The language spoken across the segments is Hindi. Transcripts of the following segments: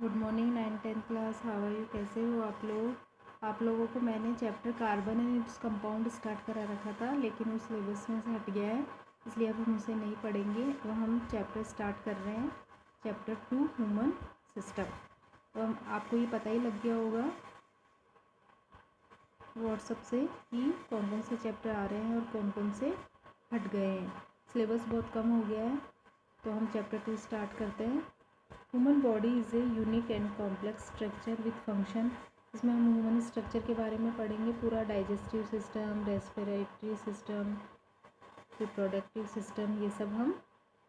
Good morning 9-10 class. How are you? कैसे हो आप लोग? आप लोगों को मैंने chapter carbon and its compound start करा रखा था, लेकिन वो सिलेबस में से हट गया है, इसलिए अब हम उसे नहीं पढ़ेंगे। तो हम चैप्टर स्टार्ट कर रहे हैं, चैप्टर 2 ह्यूमन सिस्टम। तो आपको ये पता ही लग गया होगा व्हाट्सएप से कि कौन कौन से चैप्टर आ रहे हैं और कौन कौन से हट गए हैं। सिलेबस बहुत कम हो गया है, तो हम चैप्टर 2 स्टार्ट करते हैं। Human body is a unique and complex structure with function. इसमें हम ह्यूमन स्ट्रक्चर के बारे में पढ़ेंगे, पूरा digestive system, respiratory system, reproductive system, ये सब हम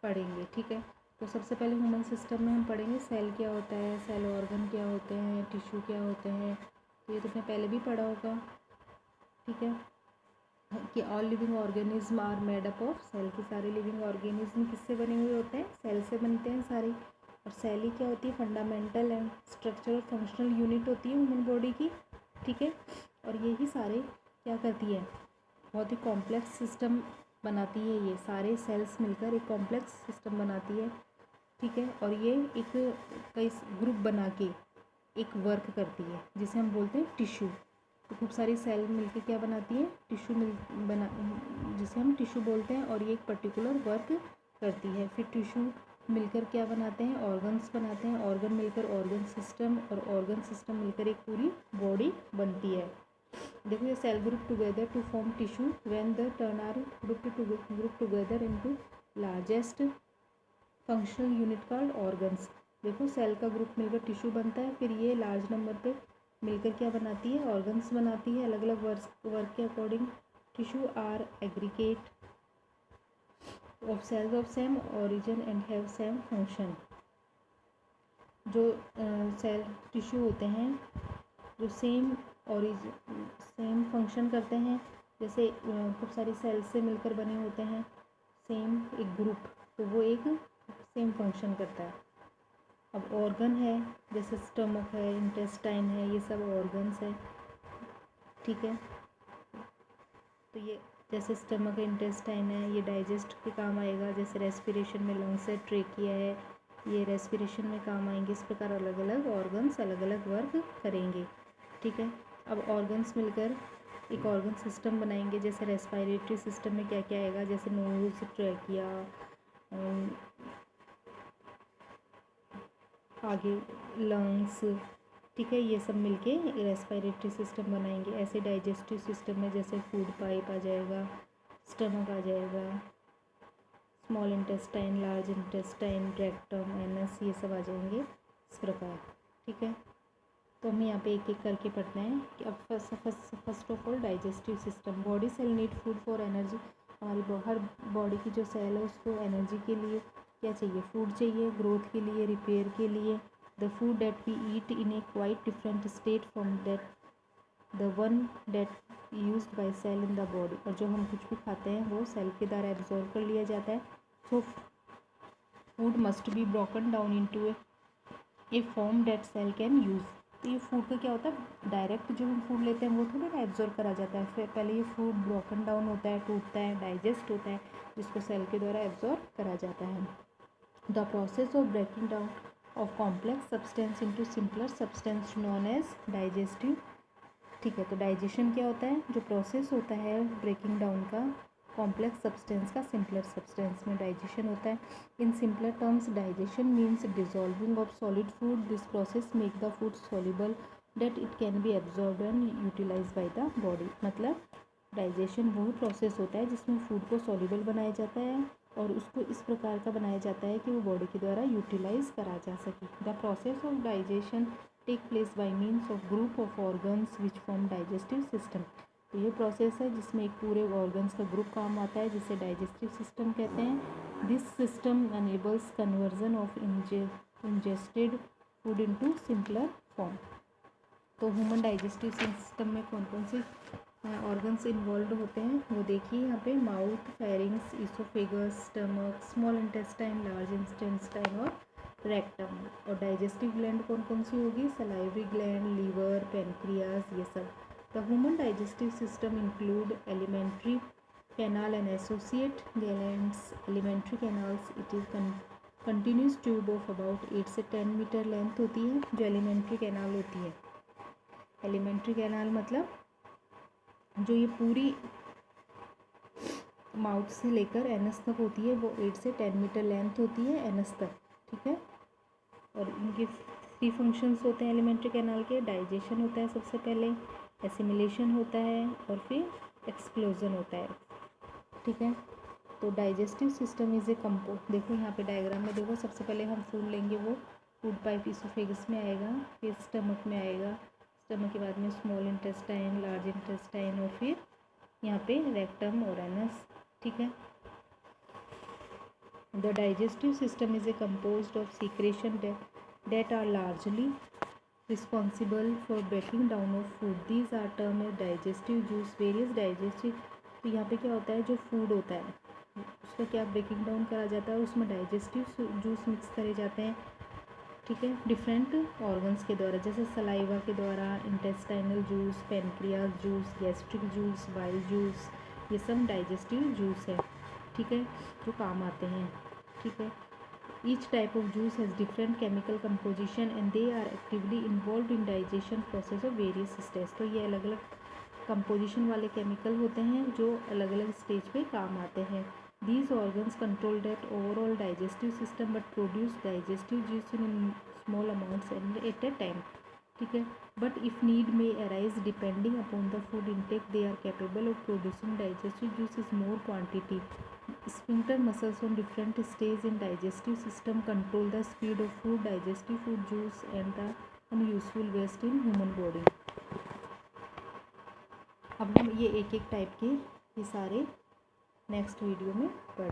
पढ़ेंगे। ठीक है, तो सबसे पहले ह्यूमन सिस्टम में हम पढ़ेंगे सेल क्या होता है, सेल ऑर्गन क्या होते हैं, टिश्यू क्या होते हैं। तो ये तुमने पहले भी पढ़ा होगा। ठीक है, कि all living organism are made up of cell, के सारे लिविंग ऑर्गेनिज्म किससे बने हुए होते हैं? सेल से बनते हैं सारे। और सेल ही क्या होती है? Fundamental and structural functional unit होती है ह्यूमन बॉडी की। ठीक है, और यही सारे क्या करती है? बहुत ही कॉम्प्लेक्स सिस्टम बनाती है। ये सारे सेल्स मिलकर एक कॉम्प्लेक्स सिस्टम बनाती है। ठीक है, और ये एक कई ग्रुप बना के एक वर्क करती है, जिसे हम बोलते हैं टिश्यू। तो खूब सारी सेल मिलके क्या बनाती है? टिश्यू जिसे हम टिश्यू बोलते हैं, और ये एक पर्टिकुलर वर्क करती है। फिर टिश्यू मिलकर क्या बनाते हैं? ऑर्गन्स बनाते हैं। ऑर्गन मिलकर ऑर्गन सिस्टम, और ऑर्गन सिस्टम मिलकर एक पूरी बॉडी बनती है। देखो, ये cell group together to form tissue when the turn are group together into largest functional unit called organs. देखो, सेल का ग्रुप मिलकर टिश्यू बनता है, फिर ये लार्ज नंबर पे मिलकर क्या बनाती है? ऑर्गन्स बनाती है। अलग अलग वर्क के according tissue are aggregate of cells of same origin and have same function. जो सेल टिश्यू होते हैं जो सेम फंक्शन करते हैं, जैसे खूब सारी सेल्स से मिलकर बने होते हैं सेम एक ग्रुप, तो वो एक सेम फंक्शन करता है। अब ऑर्गन है, जैसे स्टमक है, इंटेस्टाइन है, ये सब ऑर्गन्स है। ठीक है, तो ये जैसे स्टमक इंटेस्टाइन है, ये डाइजेस्ट के काम आएगा। जैसे रेस्पिरेशन में लंग्स है, ट्रेकिया है, ये रेस्पिरेशन में काम आएंगे। इस प्रकार अलग अलग ऑर्गन्स अलग अलग वर्क करेंगे। ठीक है, अब ऑर्गन्स मिलकर एक ऑर्गन सिस्टम बनाएंगे। जैसे रेस्पिरेटरी सिस्टम में क्या क्या आएगा? जैसे नोज, ट्रेकिया, आगे लंग्स। ठीक है, ये सब मिलके रेस्पिरेटरी सिस्टम बनाएंगे। ऐसे डाइजेस्टिव सिस्टम में जैसे फूड पाइप आ जाएगा, स्टमक आ जाएगा, small intestine, large intestine, rectum, anus, ये सब आ जाएंगे इस प्रकार। ठीक है, तो हम यहाँ पे एक एक करके पढ़ते हैं कि अब first of all digestive system. Body cell need food for energy. हमारी हर बॉडी की जो सेल है उसको एनर्जी के लिए क्या चाहिए? फूड चाहिए। ग्रोथ के लिए, रिपेयर के लिए। The food that we eat in a quite different state from that the one that used by cell in the body. और जो हम कुछ भी खाते हैं वो सेल के द्वारा एब्जॉर्व कर लिया जाता है। So food must be broken down into a form that cell can use. तो ये फूड का क्या होता है? डायरेक्ट जो हम फूड लेते हैं वो थोड़ा ना एब्जॉर्व करा जाता है। फिर पहले ये फूड ब्रोकन डाउन होता है, टूटता है, डाइजेस्ट होता है, जिसको सेल के द्वारा एब्जॉर्व करा जाता है। The process of breaking down of complex substance into simpler substance known as digestive. ठीक है, तो डाइजेशन क्या होता है? जो प्रोसेस होता है ब्रेकिंग डाउन का कॉम्प्लेक्स सब्सटेंस का सिंपलर सब्सटेंस में डाइजेशन होता है। In simpler terms, digestion means dissolving of solid food. This process make the food soluble that it can be absorbed and utilise by the body. मतलब डाइजेशन वो प्रोसेस होता है जिसमें फूड को सॉल्युबल बनाया जाता है और उसको इस प्रकार का बनाया जाता है कि वो बॉडी के द्वारा यूटिलाइज करा जा सके। The process of digestion take place by means of group of organs which form digestive system. तो ये प्रोसेस है जिसमें एक पूरे ऑर्गन्स का ग्रुप काम आता है, जिसे डाइजेस्टिव सिस्टम कहते हैं। This system enables conversion of ingested food into simpler form. तो ह्यूमन डाइजेस्टिव सिस्टम में कौन कौन से ऑर्गन्स इन्वॉल्व होते हैं वो देखिए यहाँ पे। Mouth, pharynx, oesophagus, stomach, small intestine, large intestine और रेक्टम। और डाइजेस्टिव ग्लैंड कौन कौन सी होगी? सलाइवरी ग्लैंड, लीवर, पेनक्रियाज, ये सब। The human digestive system include alimentary canal and associate glands. Alimentary canals, it is continuous tube of about 8 से 10 मीटर लेंथ होती है जो एलिमेंट्री कैनाल होती है। एलिमेंट्री कैनाल मतलब जो ये पूरी माउथ से लेकर एनस तक होती है वो 8 से 10 मीटर लेंथ होती है एनस तक, ठीक है। और इनके 3 फंक्शंस होते हैं एलिमेंट्री कैनाल के। डाइजेशन होता है सबसे पहले, एसिमिलेशन होता है और फिर एक्सप्लोजन होता है, ठीक है। तो डाइजेस्टिव सिस्टम इज़ ए कंपो, देखो यहाँ पे डायग्राम में देखो, सबसे पहले हम फूड लेंगे, वो फूड पाइप इसोफेगस में आएगा, फिर स्टमक में आएगा, स्टमक के बाद में स्मॉल इंटेस्टाइन, लार्ज इंटेस्टाइन और फिर यहाँ पे रेक्टम और एनस, ठीक है। The digestive system is a composed of secretion that are largely responsible for breaking down of food. These are termed as digestive juice. Various digestive, तो यहाँ पे क्या होता है, जो फूड होता है उसका क्या ब्रेकिंग डाउन करा जाता है, उसमें डाइजेस्टिव जूस मिक्स करे जाते हैं, ठीक है, डिफरेंट ऑर्गन्स के द्वारा, जैसे सलाइवा के द्वारा, intestinal juice, pancreas juice, gastric juice, bile juice, ये सब डाइजेस्टिव जूस है, ठीक है, जो काम आते हैं, ठीक है। Each type of juice has different chemical composition and they are actively involved in digestion process of various stages. तो ये अलग अलग composition वाले chemical होते हैं जो अलग अलग stage पे काम आते हैं। These organs control that overall digestive system but produce digestive juice in small amounts and at a time, ठीक है। But if need may arise depending upon the food intake, they are capable of producing digestive juice in more quantity. Sphincter muscles on different stages in digestive system control the speed of food, digestive food juice and the unuseful waste in human body. अब हम ये एक एक टाइप के ये सारे नेक्स्ट वीडियो में पढ़